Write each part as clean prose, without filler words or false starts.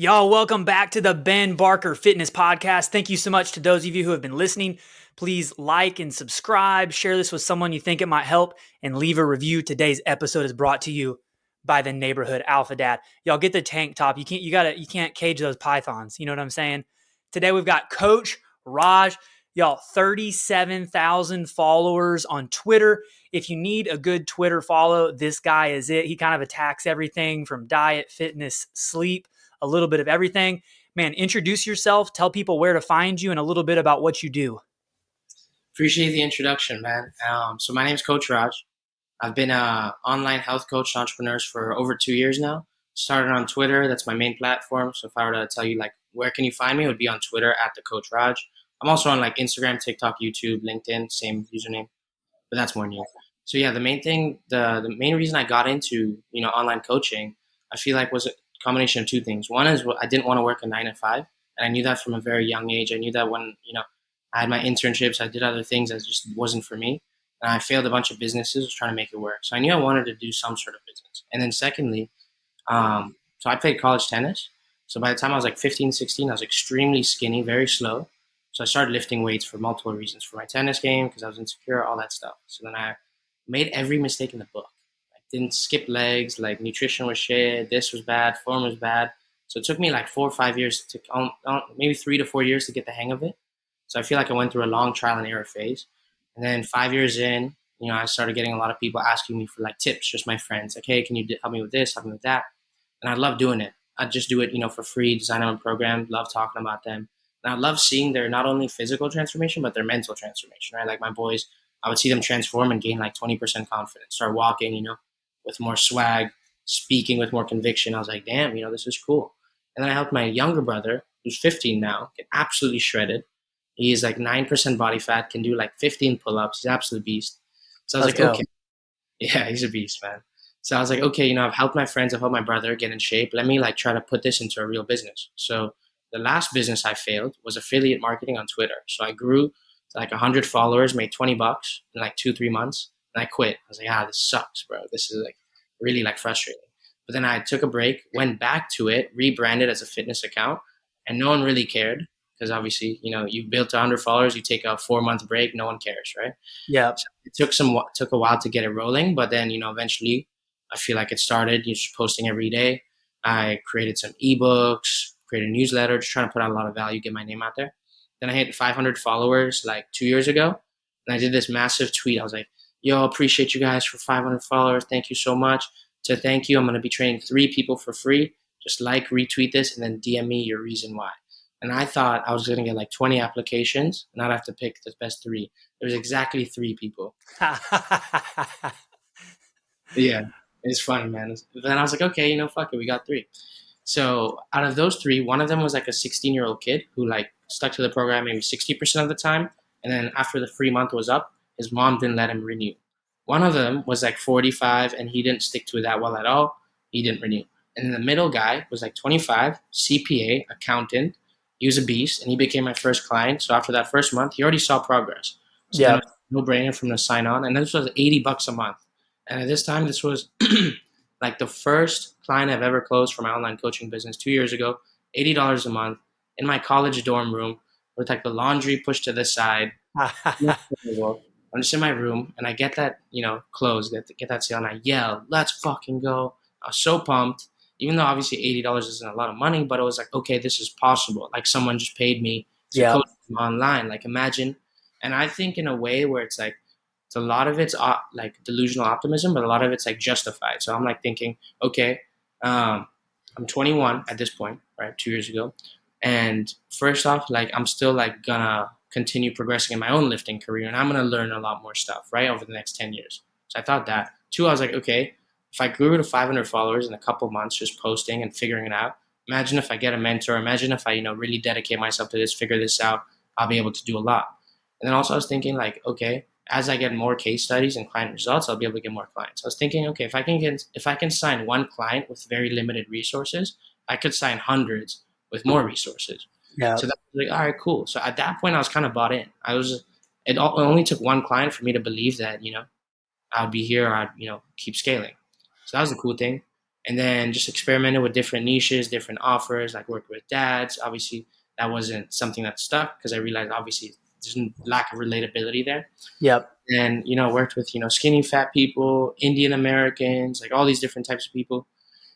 Y'all, welcome back to the Ben Barker Fitness Podcast. Thank you so much to those of you who have been listening. Please like and subscribe, share this with someone you think it might help, and leave a review. Today's episode is brought to you by the Neighborhood Alpha Dad. Y'all get the tank top. You can't cage those pythons. You know what I'm saying? Today we've got Coach Raj. Y'all, 37,000 followers on Twitter. If you need a good Twitter follow, this guy is it. He kind of attacks everything from diet, fitness, sleep, a little bit of everything. Man, introduce yourself, tell people where to find you, and a little bit about what you do. Appreciate the introduction, man. So my name's Coach Raj. I've been an online health coach to entrepreneurs for over 2 years now. Started on Twitter. That's my main platform. So if I were to tell you like where can you find me, it would be on Twitter at the Coach Raj. I'm also on like Instagram, TikTok, YouTube, LinkedIn, same username, but that's more new. So yeah, the main thing, the main reason I got into online coaching, I feel like was a combination of two things. One is I didn't want to work a 9 to 5, and I knew that from a very young age. I knew that when I had my internships, I did other things that just wasn't for me, and I failed a bunch of businesses, was trying to make it work. So I knew I wanted to do some sort of business. And then secondly, so I played college tennis. So by the time I was like 15, 16, I was extremely skinny, very slow. So I started lifting weights for multiple reasons. For my tennis game, because I was insecure, all that stuff. So then I made every mistake in the book. I didn't skip legs, like nutrition was shit, this was bad, form was bad. So it took me like 4 or 5 years maybe 3 to 4 years to get the hang of it. So I feel like I went through a long trial and error phase. And then 5 years in, I started getting a lot of people asking me for like tips, just my friends. Like, hey, can you help me with this, help me with that? And I love doing it. I'd just do it, for free, design my own program, love talking about them. And I love seeing their not only physical transformation, but their mental transformation, right? Like my boys, I would see them transform and gain like 20% confidence, start walking, with more swag, speaking with more conviction. I was like, damn, this is cool. And then I helped my younger brother, who's 15 now, get absolutely shredded. He is like 9% body fat, can do like 15 pull-ups. He's an absolute beast. So I was okay. Yeah, he's a beast, man. So I was like, okay, I've helped my friends, I've helped my brother get in shape. Let me like try to put this into a real business. So the last business I failed was affiliate marketing on Twitter. So I grew to like 100 followers, made $20 in like 2-3 months, and I quit. I was like, this sucks, bro. This is like really like frustrating. But then I took a break, went back to it, rebranded as a fitness account, and no one really cared because obviously, you built 100 followers, you take a 4-month break, no one cares, right? Yeah. So it took a while to get it rolling, but then eventually, I feel like it started. You're just posting every day. I created some ebooks, created a newsletter, just trying to put out a lot of value, get my name out there. Then I hit 500 followers like 2 years ago, and I did this massive tweet. I was like, yo, appreciate you guys for 500 followers. Thank you so much. To thank you, I'm going to be training 3 people for free. Just like, retweet this, and then DM me your reason why. And I thought I was going to get like 20 applications, and I'd have to pick the best 3. There was exactly 3 people. Yeah, it's funny, man. Then I was like, okay, fuck it, we got 3. So out of those 3, one of them was like a 16-year-old kid who like stuck to the program maybe 60% of the time. And then after the free month was up, his mom didn't let him renew. One of them was like 45 and he didn't stick to it that well at all. He didn't renew. And then the middle guy was like 25, CPA, accountant. He was a beast and he became my first client. So after that first month, he already saw progress. So then it was no brainer for him to sign on. And this was $80 a month. And at this time, this was like the first client I've ever closed for my online coaching business 2 years ago, $80 a month in my college dorm room with like the laundry pushed to the side. I'm just in my room and I get that, close, get that sale and I yell, let's fucking go. I was so pumped, even though obviously $80 isn't a lot of money, but it was like, okay, this is possible. Like someone just paid me to coach online. Like imagine. And I think in a way where it's like, a lot of it's like delusional optimism, but a lot of it's like justified. So I'm like thinking, okay, I'm 21 at this point, right? 2 years ago. And first off, like I'm still like gonna continue progressing in my own lifting career and I'm gonna learn a lot more stuff, right? Over the next 10 years. So I thought that. 2, I was like, okay, if I grew to 500 followers in a couple months, just posting and figuring it out, imagine if I get a mentor, imagine if I, really dedicate myself to this, figure this out, I'll be able to do a lot. And then also I was thinking like, okay, as I get more case studies and client results, I'll be able to get more clients. I was thinking, okay, if I can sign one client with very limited resources, I could sign hundreds with more resources. Yeah. So that was like, all right, cool. So at that point, I was kind of bought in. It only took one client for me to believe that, I'd be here, or I'd, keep scaling. So that was the cool thing. and then just experimented with different niches, different offers, like worked with dads. Obviously, that wasn't something that stuck because I realized obviously there's a lack of relatability there. Yep. And, worked with, skinny fat people, Indian Americans, like all these different types of people.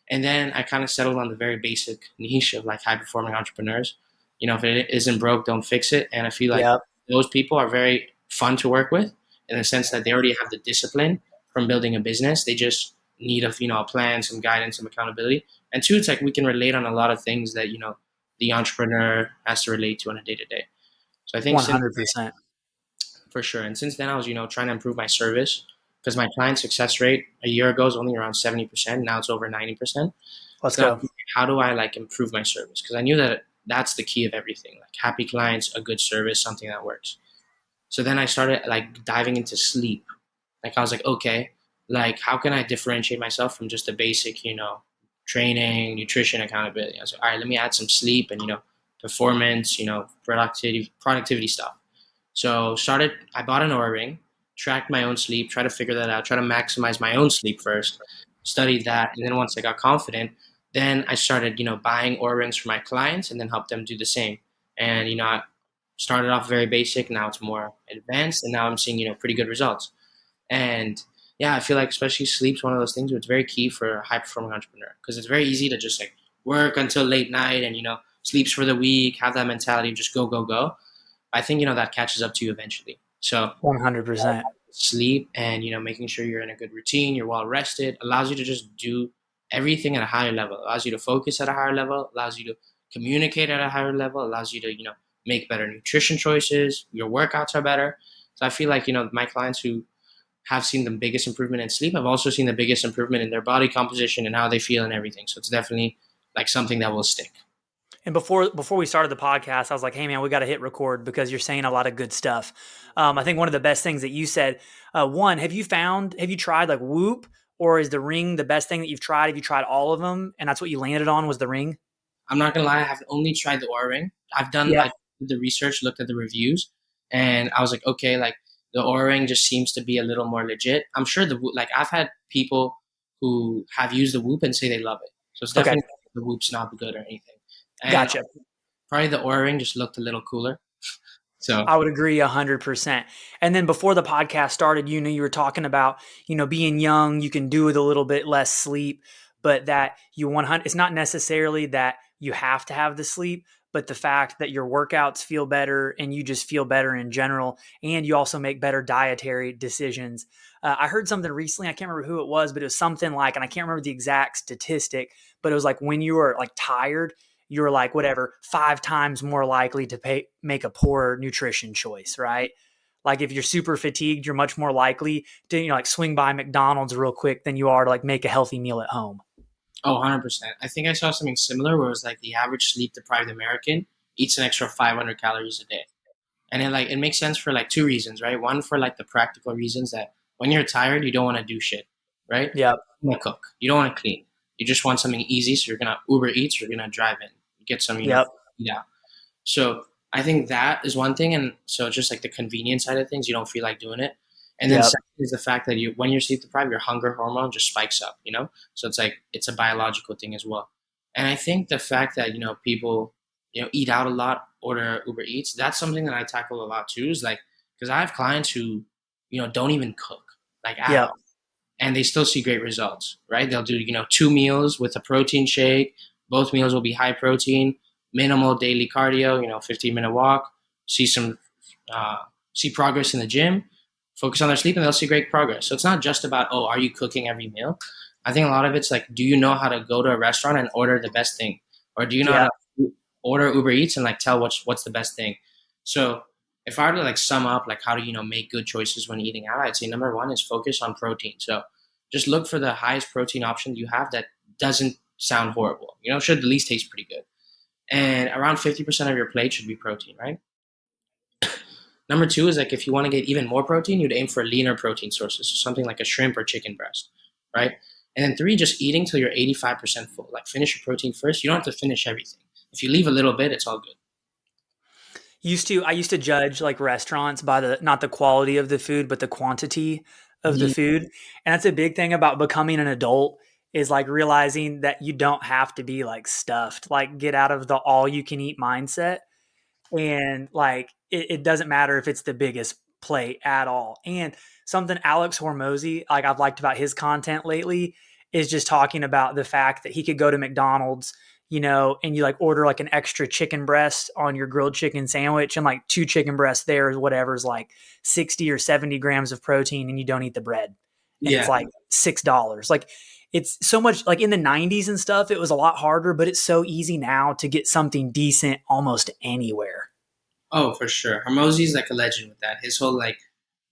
And then I kind of settled on the very basic niche of like high performing entrepreneurs. If it isn't broke, don't fix it. And I feel like Yep. those people are very fun to work with in the sense that they already have the discipline from building a business. They just need a plan, some guidance, some accountability. And two, it's like we can relate on a lot of things that, the entrepreneur has to relate to on a day to day. So I think since 100%. for sure. And since then, I was, trying to improve my service because my client success rate a year ago was only around 70%. Now it's over 90%. Let's So go. how do I like improve my service? Because I knew that that's the key of everything. Like happy clients, a good service, something that works. So then I started like diving into sleep. Like I was like, okay, like how can I differentiate myself from just the basic, training, nutrition, accountability? I was like, all right, let me add some sleep and performance, productivity stuff. So I bought an Oura ring, tracked my own sleep, try to figure that out, try to maximize my own sleep first, studied that. And then once I got confident, then I started, buying Oura rings for my clients and then help them do the same. And, I started off very basic. Now it's more advanced and now I'm seeing, pretty good results. And yeah, I feel like especially sleep's one of those things where it's very key for a high performing entrepreneur because it's very easy to just like work until late night and, sleeps for the week, have that mentality of just go, go, go. I think that catches up to you eventually. So 100%. sleep and making sure you're in a good routine, you're well rested, allows you to just do everything at a higher level. Allows you to focus at a higher level. Allows you to communicate at a higher level. Allows you to make better nutrition choices. Your workouts are better. So I feel like my clients who have seen the biggest improvement in sleep have also seen the biggest improvement in their body composition and how they feel and everything. So it's definitely like something that will stick. And before we started the podcast, I was like, "Hey, man, we got to hit record because you're saying a lot of good stuff." I think one of the best things that you said, one, have you tried like Whoop, or is the ring the best thing that you've tried? Have you tried all of them, and that's what you landed on was the ring? I'm not gonna lie, I have only tried the Oura ring. Yeah. I did the research, looked at the reviews, and I was like, okay, like the Oura ring just seems to be a little more legit. I'm sure like I've had people who have used the Whoop and say they love it. So it's Okay. definitely the Whoop's not good or anything. And Gotcha. probably the Oura ring just looked a little cooler. So I would agree 100%. And then before the podcast started, you were talking about, being young, you can do with a little bit less sleep, but that you 100, it's not necessarily that you have to have the sleep, but the fact that your workouts feel better and you just feel better in general. And you also make better dietary decisions. I heard something recently, I can't remember who it was, but it was something like, and I can't remember the exact statistic, but it was like when you were like tired, you're like whatever 5 times more likely to make a poor nutrition choice, right? Like if you're super fatigued, you're much more likely to like swing by McDonald's real quick than you are to like make a healthy meal at home. oh, 100%. I think I saw something similar where it was like the average sleep deprived American eats an extra 500 calories a day. And it makes sense for like two reasons, right? One for like the practical reasons that when you're tired, you don't want to do shit, right? Yeah, You want to cook. You don't want to clean. You just want something easy. So you're gonna Uber Eats. You're gonna drive in, get some, yep, eat out. So I think that is one thing, and so it's just like the convenience side of things. You don't feel like doing it, and then yep. second is the fact that when you're sleep deprived, your hunger hormone just spikes up. So it's like it's a biological thing as well. And I think the fact that people eat out a lot, order Uber Eats, that's something that I tackle a lot too. Is like because I have clients who don't even cook like at Yep. all and they still see great results, right? They'll do, 2 meals with a protein shake. Both meals will be high protein, minimal daily cardio, 15-minute walk, see some, uh, see progress in the gym, focus on their sleep, and they'll see great progress. So it's not just about, oh, are you cooking every meal? I think a lot of it's like, do you know how to go to a restaurant and order the best thing? Or do you know how Yeah. to order Uber Eats and like tell what's the best thing? So if I were to like sum up like how to make good choices when eating out, I'd say number one is focus on protein. So just look for the highest protein option you have that doesn't sound horrible. Should at least taste pretty good. And around 50% of your plate should be protein, right? Number two is like if you want to get even more protein, you'd aim for leaner protein sources, so something like a shrimp or chicken breast, right? And then three, just eating till you're 85% full. Like finish your protein first. You don't have to finish everything. If you leave a little bit, it's all good. I used to judge like restaurants by the not the quality of the food, but the quantity of the Yeah. food. And that's a big thing about becoming an adult is like realizing that you don't have to be like stuffed, like get out of the all you can eat mindset. And like it doesn't matter if it's the biggest plate at all. And something Alex Hormozy, like I've liked about his content lately, is just talking about the fact that he could go to McDonald's, and you like order like an extra chicken breast on your grilled chicken sandwich, and like two chicken breasts there is whatever's like 60 or 70 grams of protein, and you don't eat the bread. And it's Yeah. like $6. Like it's so much, like in the 90s and stuff, it was a lot harder, but it's so easy now to get something decent almost anywhere. Oh, for sure. Hormozy's like a legend with that. His whole like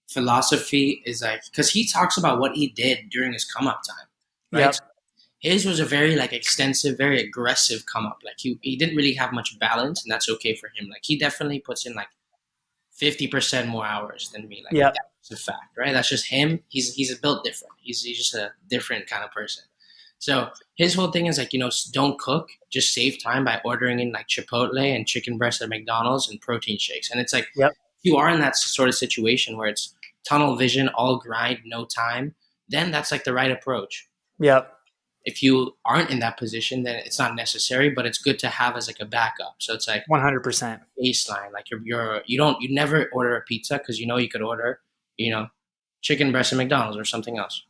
philosophy is like because he talks about what he did during his come up time, right? Yep. So his was a very like extensive, very aggressive come up. Like he didn't really have much balance, and that's okay for him. Like he definitely puts in like 50% more hours than me. Like Yep. that's a fact, right? That's just him. He's built different. He's just a different kind of person. So his whole thing is like, don't cook, just save time by ordering in like Chipotle and chicken breast at McDonald's and protein shakes. And it's like, Yep. if you are in that sort of situation where it's tunnel vision, all grind, no time, then that's like the right approach. Yep. If you aren't in that position, then it's not necessary, but it's good to have as like a backup. So it's like 100%. baseline, like you never order a pizza because you could order, chicken breast at McDonald's or something else.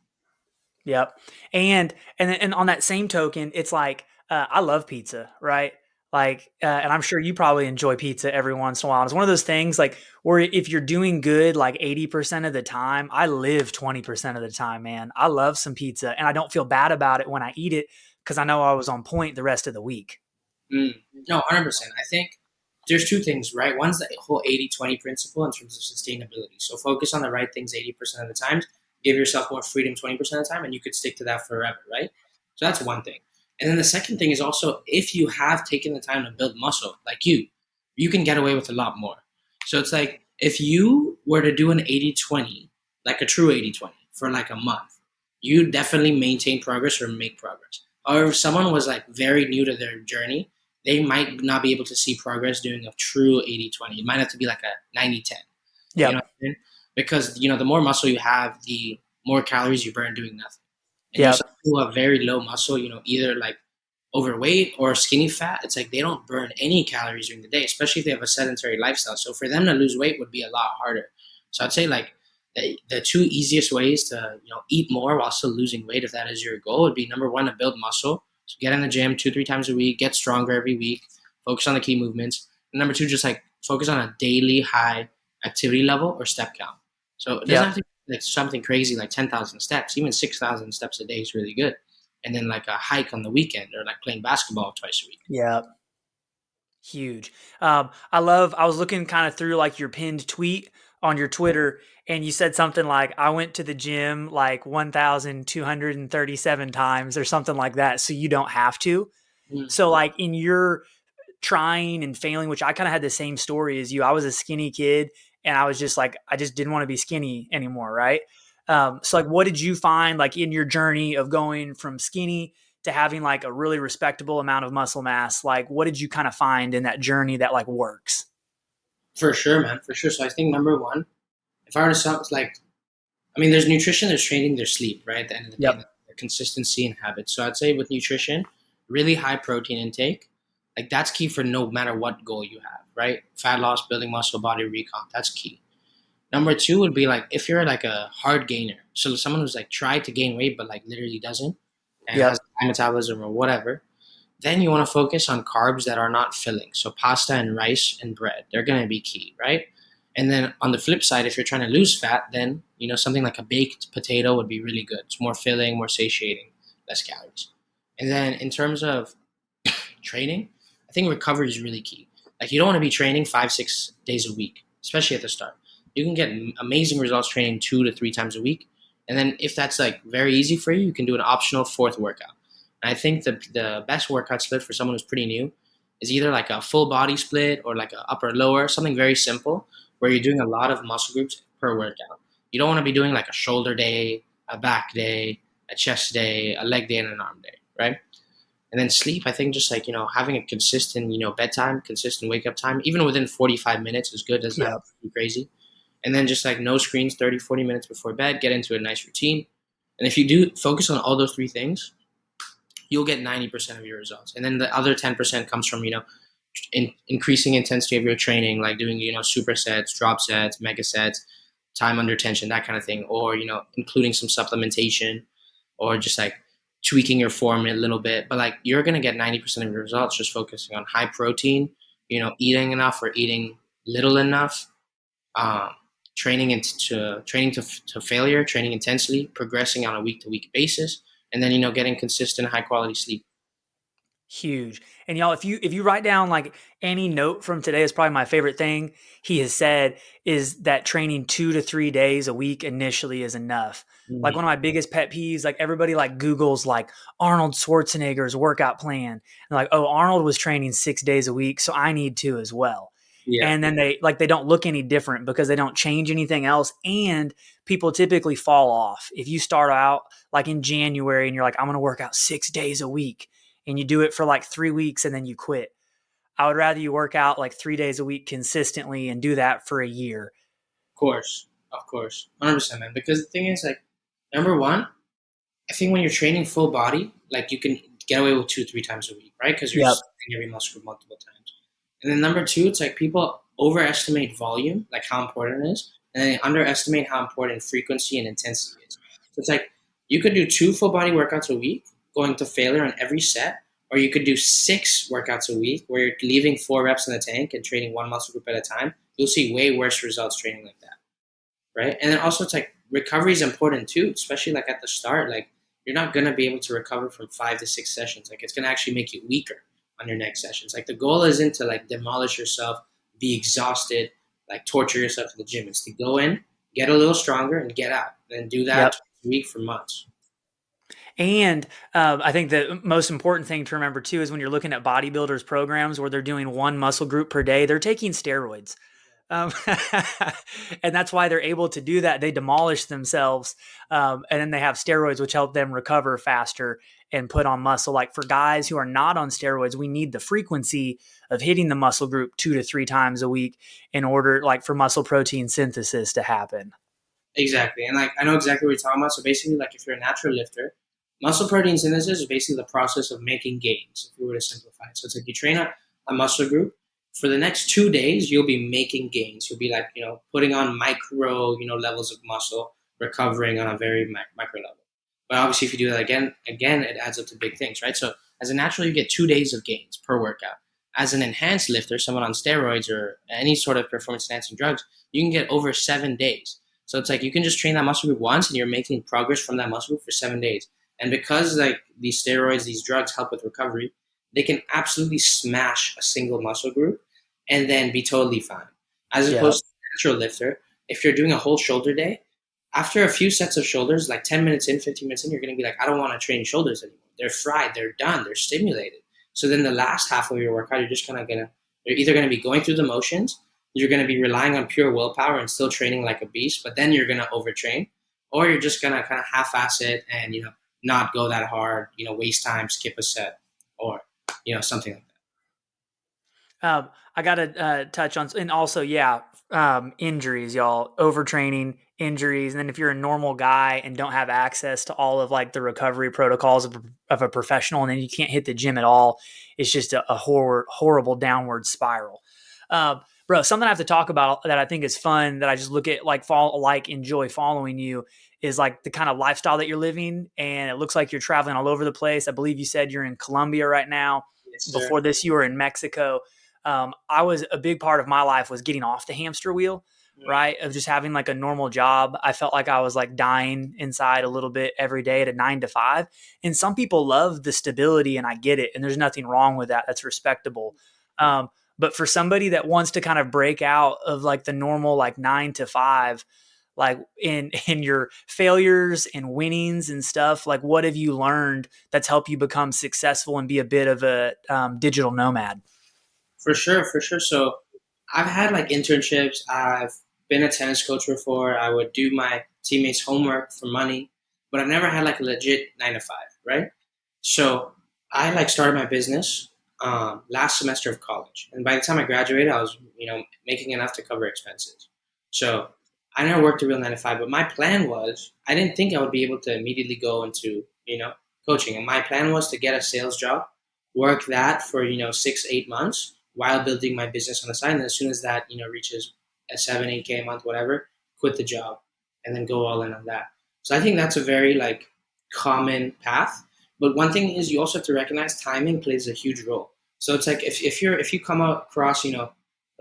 Yep. And on that same token, it's like I love pizza, right? Like, and I'm sure you probably enjoy pizza every once in a while. It's one of those things like where if you're doing good, like 80% of the time, I live 20% of the time, man. I love some pizza, and I don't feel bad about it when I eat it because I know I was on point the rest of the week. Mm. No, 100%. I think there's two things, right? One's the whole 80-20 principle in terms of sustainability. So focus on the right things 80% of the time, give yourself more freedom 20% of the time, and you could stick to that forever, right? So that's one thing. And then the second thing is also if you have taken the time to build muscle, like you can get away with a lot more. So it's like if you were to do an 80-20, like a true 80-20 for like a month, you definitely maintain progress or make progress. Or if someone was like very new to their journey, they might not be able to see progress doing a true 80-20. It might have to be like a 90-10. You know Yep. what I mean? Because, the more muscle you have, the more calories you burn doing nothing. And Yep. some people who have very low muscle, either like overweight or skinny fat, it's like they don't burn any calories during the day, especially if they have a sedentary lifestyle. So for them to lose weight would be a lot harder. So I'd say like the two easiest ways to, eat more while still losing weight, if that is your goal, would be number one, to build muscle. So get in the gym 2-3 times a week, get stronger every week, focus on the key movements. And number two, just like focus on a daily high activity level or step count. So it doesn't Yep. have to be like something crazy like 10,000 steps. Even 6,000 steps a day is really good. And then like a hike on the weekend or like playing basketball twice a week. Yep. Huge. I was looking kind of through like your pinned tweet on your Twitter, and you said something like, I went to the gym like 1,237 times or something like that. So you don't have to. Mm. So like in your trying and failing, which I kind of had the same story as you, I was a skinny kid, and I was just like, I just didn't want to be skinny anymore. Right. So like, what did you find like in your journey of going from skinny to having like a really respectable amount of muscle mass? Like, what did you kind of find in that journey that like works? For sure, man. For sure. So I think number one, if I were to sound like, there's nutrition, there's training, there's sleep, right? At the end of the day, Yep. the consistency and habits. So I'd say with nutrition, really high protein intake, like that's key for no matter what goal you have, right? Fat loss, building muscle, body recomp, that's key. Number two would be like if you're like a hard gainer, so someone who's like tried to gain weight but like literally doesn't and Yep. has high metabolism or whatever, then you want to focus on carbs that are not filling. So pasta and rice and bread, they're going to be key, right? And then on the flip side, if you're trying to lose fat, then something like a baked potato would be really good. It's more filling, more satiating, less calories. And then in terms of training, I think recovery is really key. Like you don't want to be training 5-6 days a week, especially at the start. You can get amazing results training 2 to 3 times a week. And then if that's like very easy for you, you can do an optional fourth workout. And I think the best workout split for someone who's pretty new is either like a full body split or like a upper lower, something very simple where you're doing a lot of muscle groups per workout. You don't want to be doing like a shoulder day, a back day, a chest day, a leg day, and an arm day, right? And then sleep, I think just like, having a consistent, bedtime, consistent wake up time, even within 45 minutes is good. Doesn't have Yep. to be crazy. And then just like no screens 30-40 minutes before bed, get into a nice routine. And if you do focus on all those three things, you'll get 90% of your results. And then the other 10% comes from, increasing intensity of your training, like doing, supersets, drop sets, mega sets, time under tension, that kind of thing, or, including some supplementation, or just like tweaking your form a little bit. But like, you're going to get 90% of your results just focusing on high protein, eating enough or eating little enough, um, training to failure, training intensely, progressing on a week to week basis, and then, getting consistent high quality sleep. Huge. And y'all, if you write down like any note from today, is probably my favorite thing he has said, is that training 2 to 3 days a week initially is enough. Like one of my biggest pet peeves, like everybody like Googles like Arnold Schwarzenegger's workout plan. And like, oh, Arnold was training 6 days a week, so I need to as well. Yeah, And then they don't look any different because they don't change anything else. And people typically fall off. If you start out like in January and you're like, I'm going to work out 6 days a week, and you do it for like 3 weeks and then you quit. I would rather you work out like 3 days a week consistently and do that for a year. of course, 100%, man. Because the thing is, like, number one, I think when you're training full body, like you can get away with 2, 3 times a week, right? Because you're Yep. using every muscle group multiple times. And then number two, it's like people overestimate volume, like how important it is, and they underestimate how important frequency and intensity is. So it's like you could do 2 full body workouts a week, going to failure on every set, or you could do 6 workouts a week where you're leaving 4 reps in the tank and training one muscle group at a time. You'll see way worse results training like that, right? And then also it's like recovery is important too, especially like at the start. Like you're not gonna be able to recover from 5 to 6 sessions. Like it's gonna actually make you weaker on your next sessions. Like the goal isn't to like demolish yourself, be exhausted, like torture yourself in the gym. It's to go in, get a little stronger, and get out, and do that Yep. twice a week for months. And I think the most important thing to remember too is when you're looking at bodybuilders programs where they're doing one muscle group per day, they're taking steroids. Um, and that's why they're able to do that. They demolish themselves, and then they have steroids, which help them recover faster and put on muscle. Like for guys who are not on steroids, we need the frequency of hitting the muscle group 2 to 3 times a week in order, like for muscle protein synthesis to happen. Exactly. And like I know exactly what you're talking about. So basically, like if you're a natural lifter, muscle protein synthesis is basically the process of making gains, if we were to simplify it. So it's like you train a muscle group. For the next 2 days, you'll be making gains. You'll be like, putting on micro, levels of muscle, recovering on a very micro level. But obviously, if you do that again, it adds up to big things, right? So as a natural, you get 2 days of gains per workout. As an enhanced lifter, someone on steroids or any sort of performance enhancing drugs, you can get over 7 days. So it's like you can just train that muscle group once and you're making progress from that muscle group for 7 days. And because like these steroids, these drugs help with recovery, they can absolutely smash a single muscle group and then be totally fine. As Yeah. opposed to a natural lifter, if you're doing a whole shoulder day, after a few sets of shoulders, like 10 minutes in, 15 minutes in, you're going to be like, I don't want to train shoulders anymore. They're fried, they're done, they're stimulated. So then the last half of your workout, you're either going to be going through the motions, you're going to be relying on pure willpower and still training like a beast, but then you're going to overtrain, or you're just going to kind of half-ass it and, not go that hard, waste time, skip a set, or, something like that. I got to touch on, and also, yeah, injuries, y'all, overtraining, injuries. And then if you're a normal guy and don't have access to all of like the recovery protocols of a professional, and then you can't hit the gym at all, it's just a horrible downward spiral. Bro, something I have to talk about that I think is fun that I just look at enjoy following you is like the kind of lifestyle that you're living. And it looks like you're traveling all over the place. I believe you said you're in Colombia right now. Yes, sir. Before this, you were in Mexico. I was a big part of my life was getting off the hamster wheel, right? Of just having like a normal job. I felt like I was like dying inside a little bit every day at a 9 to 5. And some people love the stability, and I get it. And there's nothing wrong with that. That's respectable. But for somebody that wants to kind of break out of like the normal like 9 to 5, like in your failures and winnings and stuff, like what have you learned that's helped you become successful and be a bit of a digital nomad? For sure, for sure. So I've had like internships. I've been a tennis coach before. I would do my teammates' homework for money, but I've never had like a legit 9 to 5, right? So I like started my business last semester of college, and by the time I graduated, I was making enough to cover expenses. So I never worked a real 9 to 5, but my plan was I didn't think I would be able to immediately go into coaching. And my plan was to get a sales job, work that for, 6, 8 months while building my business on the side. And as soon as that, reaches a 7, 8K a month, whatever, quit the job and then go all in on that. So I think that's a very like common path. But one thing is you also have to recognize timing plays a huge role. So it's like if you come across, the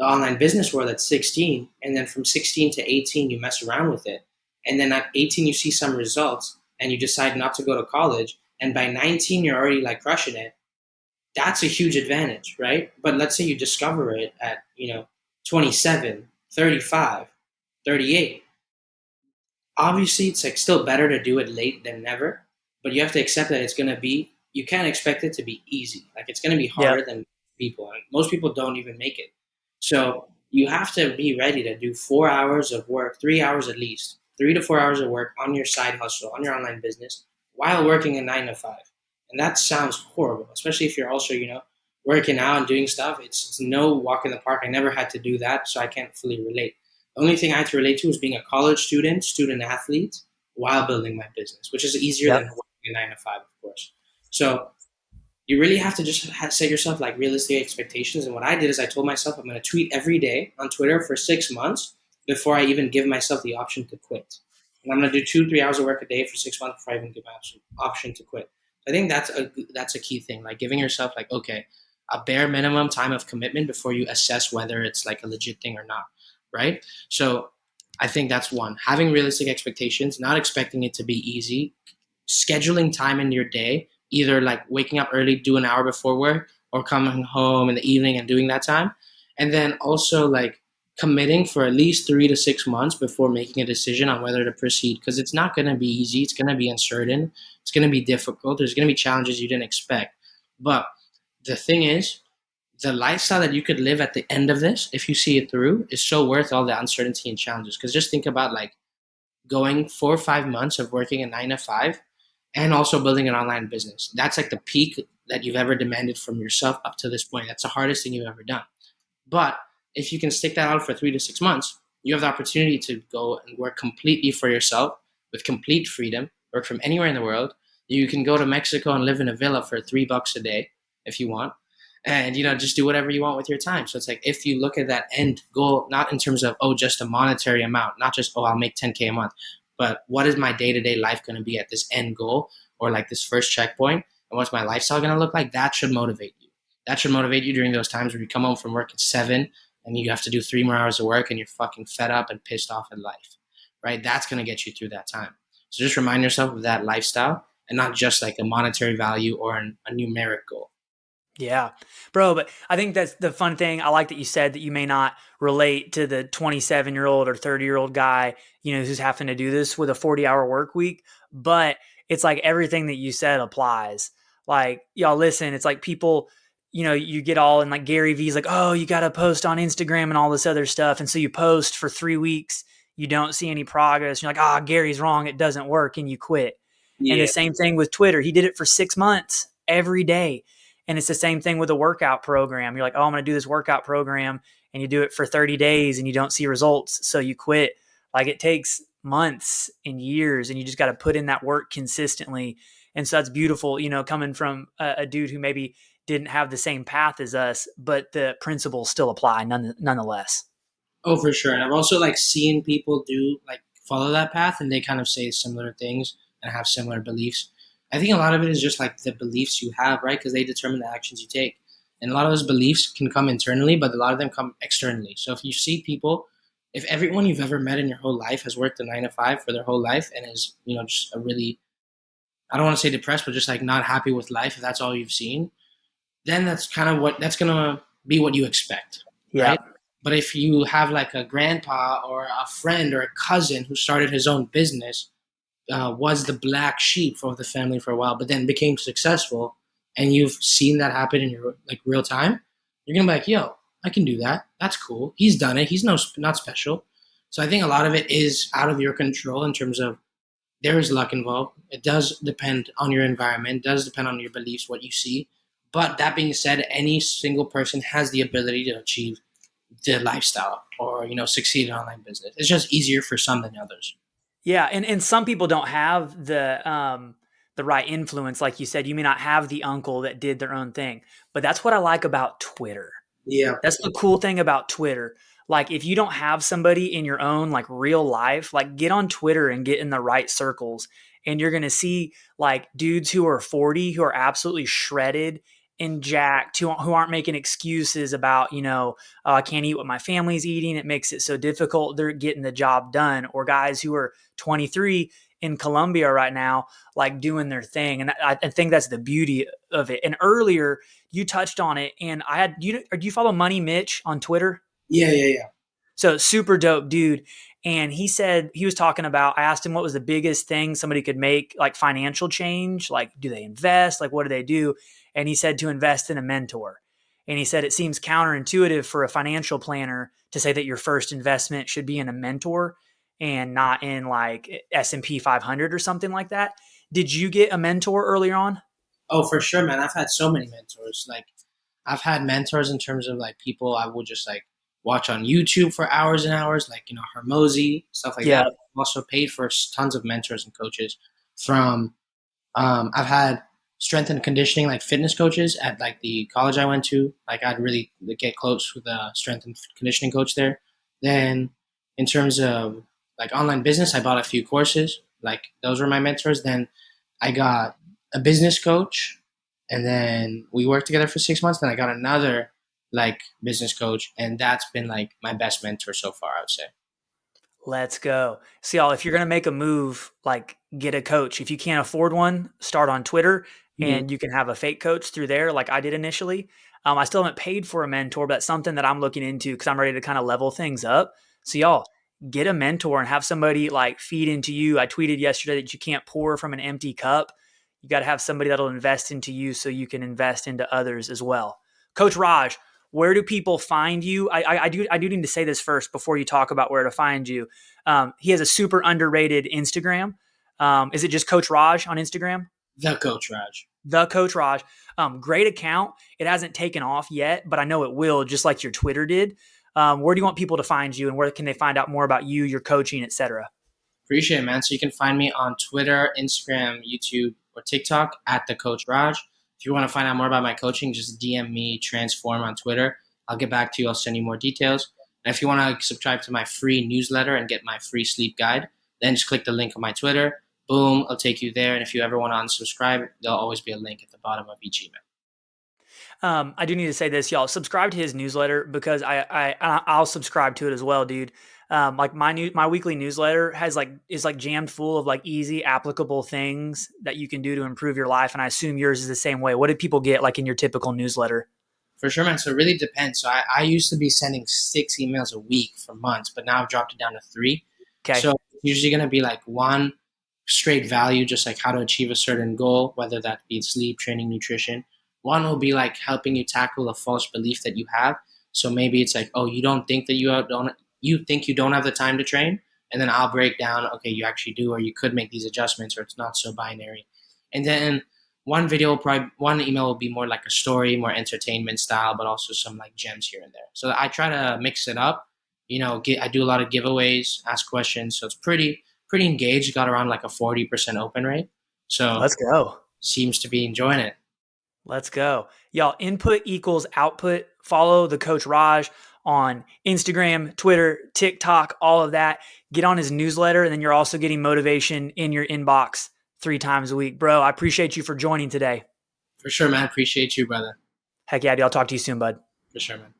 online business world at 16, and then from 16 to 18 you mess around with it, and then at 18 you see some results and you decide not to go to college, and by 19 you're already like crushing it, that's a huge advantage, right? But let's say you discover it at, 27, 35, 38. Obviously it's like still better to do it late than never, but you have to accept that you can't expect it to be easy. Like it's going to be Yeah. harder than people, and most people don't even make it. So you have to be ready to do 4 hours of work, 3 hours at least, 3 to 4 hours of work on your side hustle, on your online business, while working a 9 to 5. And that sounds horrible, especially if you're also, working out and doing stuff. It's no walk in the park. I never had to do that, so I can't fully relate. The only thing I had to relate to was being a college student, student athlete, while building my business, which is easier than Yep. working a 9 to 5, of course. So you really have to just set yourself like realistic expectations. And what I did is I told myself I'm going to tweet every day on Twitter for 6 months before I even give myself the option to quit. And I'm going to do 2, 3 hours of work a day for 6 months before I even give my option to quit. I think that's a key thing, like giving yourself like, okay, a bare minimum time of commitment before you assess whether it's like a legit thing or not, right? So I think that's one. Having realistic expectations, not expecting it to be easy, scheduling time in your day, either like waking up early, do an hour before work, or coming home in the evening and doing that time. And then also like committing for at least 3 to 6 months before making a decision on whether to proceed. Because it's not going to be easy. It's going to be uncertain. It's going to be difficult. There's going to be challenges you didn't expect. But the thing is, the lifestyle that you could live at the end of this, if you see it through, is so worth all the uncertainty and challenges. Because just think about like going 4 or 5 months of working a 9 to 5 and also building an online business. That's like the peak that you've ever demanded from yourself up to this point. That's the hardest thing you've ever done. But if you can stick that out for 3 to 6 months, you have the opportunity to go and work completely for yourself with complete freedom, work from anywhere in the world. You can go to Mexico and live in a villa for $3 a day if you want. And just do whatever you want with your time. So it's like if you look at that end goal, not in terms of just a monetary amount, not just I'll make 10K a month, but what is my day-to-day life going to be at this end goal, or like this first checkpoint, and what's my lifestyle going to look like? That should motivate you. That should motivate you during those times where you come home from work at 7 and you have to do 3 more hours of work and you're fucking fed up and pissed off at life, right? That's going to get you through that time. So just remind yourself of that lifestyle and not just like a monetary value or a numeric goal. Yeah, bro. But I think that's the fun thing. I like that you said that you may not relate to the 27-year-old or 30-year-old guy, who's having to do this with a 40-hour work week. But it's like everything that you said applies. Like, y'all listen, it's like people, you get all in like Gary V's like, oh, you got to post on Instagram and all this other stuff. And so you post for 3 weeks, you don't see any progress. You're like, Gary's wrong. It doesn't work. And you quit. And the Yeah. same thing with Twitter. He did it for 6 months every day. And it's the same thing with a workout program. You're like, I'm going to do this workout program, and you do it for 30 days and you don't see results. So you quit. Like it takes months and years, and you just got to put in that work consistently. And so that's beautiful, coming from a dude who maybe didn't have the same path as us, but the principles still apply nonetheless. Oh, for sure. And I've also like seen people do like follow that path and they kind of say similar things and have similar beliefs. I think a lot of it is just like the beliefs you have, right? Because they determine the actions you take. And a lot of those beliefs can come internally, but a lot of them come externally. So if you see people, if everyone you've ever met in your whole life has worked a 9 to 5 for their whole life and is, just a really, I don't want to say depressed, but just like not happy with life, if that's all you've seen, then that's kind of that's going to be what you expect, Yeah. right? But if you have like a grandpa or a friend or a cousin who started his own business, was the black sheep of the family for a while, but then became successful, and you've seen that happen in your like real time, you're gonna be like, "Yo, I can do that. That's cool. He's done it. He's not special." So I think a lot of it is out of your control in terms of there is luck involved. It does depend on your environment. It does depend on your beliefs, what you see. But that being said, any single person has the ability to achieve the lifestyle or succeed in online business. It's just easier for some than others. Yeah, and some people don't have the right influence. Like you said, you may not have the uncle that did their own thing, but that's what I like about Twitter. Yeah. That's the cool thing about Twitter. Like if you don't have somebody in your own like real life, like get on Twitter and get in the right circles, and you're going to see like dudes who are 40 who are absolutely shredded and jacked, who aren't making excuses about, oh, I can't eat what my family's eating. It makes it so difficult. They're getting the job done. Or guys who are 23 in Colombia right now, like doing their thing. And I think that's the beauty of it. And earlier you touched on it, and do you follow Money Mitch on Twitter? Yeah. So super dope dude. And he said, he was talking about, I asked him what was the biggest thing somebody could make, like financial change. Like, do they invest? Like, what do they do? And he said to invest in a mentor. And he said, it seems counterintuitive for a financial planner to say that your first investment should be in a mentor and not in like S&P 500 or something like that. Did you get a mentor earlier on? Oh, for sure, man. I've had so many mentors. Like, I've had mentors in terms of like people I would just like watch on YouTube for hours and hours, like, Hormozy, stuff like Yeah. that. I've also paid for tons of mentors and coaches from, I've had strength and conditioning, like fitness coaches at like the college I went to. Like, I'd really get close with a strength and conditioning coach there. Then in terms of like online business, I bought a few courses. Like, those were my mentors. Then I got a business coach, and then we worked together for 6 months. Then I got another like business coach, and that's been like my best mentor so far, I would say. Let's go. See, y'all, if you're going to make a move, like get a coach. If you can't afford one, start on Twitter Mhm. and you can have a fake coach through there, like I did initially. I still haven't paid for a mentor, but that's something that I'm looking into because I'm ready to kind of level things up. So, y'all, get a mentor and have somebody like feed into you. I tweeted yesterday that you can't pour from an empty cup. You got to have somebody that'll invest into you so you can invest into others as well. Coach Raj, where do people find you? I do need to say this first before you talk about where to find you. He has a super underrated Instagram. Is it just Coach Raj on Instagram? The Coach Raj. The Coach Raj. Great account. It hasn't taken off yet, but I know it will, just like your Twitter did. Where do you want people to find you, and where can they find out more about you, your coaching, etc.? Appreciate it, man. So you can find me on Twitter, Instagram, YouTube, or TikTok at the Coach Raj. If you want to find out more about my coaching, just DM me Transform on Twitter. I'll get back to you. I'll send you more details. And if you want to subscribe to my free newsletter and get my free sleep guide, then just click the link on my Twitter. Boom, I'll take you there. And if you ever want to unsubscribe, there'll always be a link at the bottom of each email. I do need to say this, y'all. Subscribe to his newsletter because I'll subscribe to it as well, dude. Like my weekly newsletter is jammed full of like easy applicable things that you can do to improve your life, and I assume yours is the same way. What did people get like in your typical newsletter? For sure, man. So it really depends. So I used to be sending 6 emails a week for months, but now I've dropped it down to 3. Okay. So it's usually going to be like one straight value, just like how to achieve a certain goal, whether that be sleep, training, nutrition. One will be like helping you tackle a false belief that you have. So maybe it's like, oh, you don't think that you think you don't have the time to train, and then I'll break down, okay, you actually do, or you could make these adjustments, or it's not so binary. And then one email will be more like a story, more entertainment style, but also some like gems here and there. So I try to mix it up. I do a lot of giveaways, ask questions, so it's pretty engaged. Got around like a 40% open rate. So Let's go. seems to be enjoying it. Let's go. Y'all, input equals output. Follow the Coach Raj on Instagram, Twitter, TikTok, all of that. Get on his newsletter, and then you're also getting motivation in your inbox 3 times a week. Bro, I appreciate you for joining today. For sure, man. Appreciate you, brother. Heck yeah, dude. I'll talk to you soon, bud. For sure, man.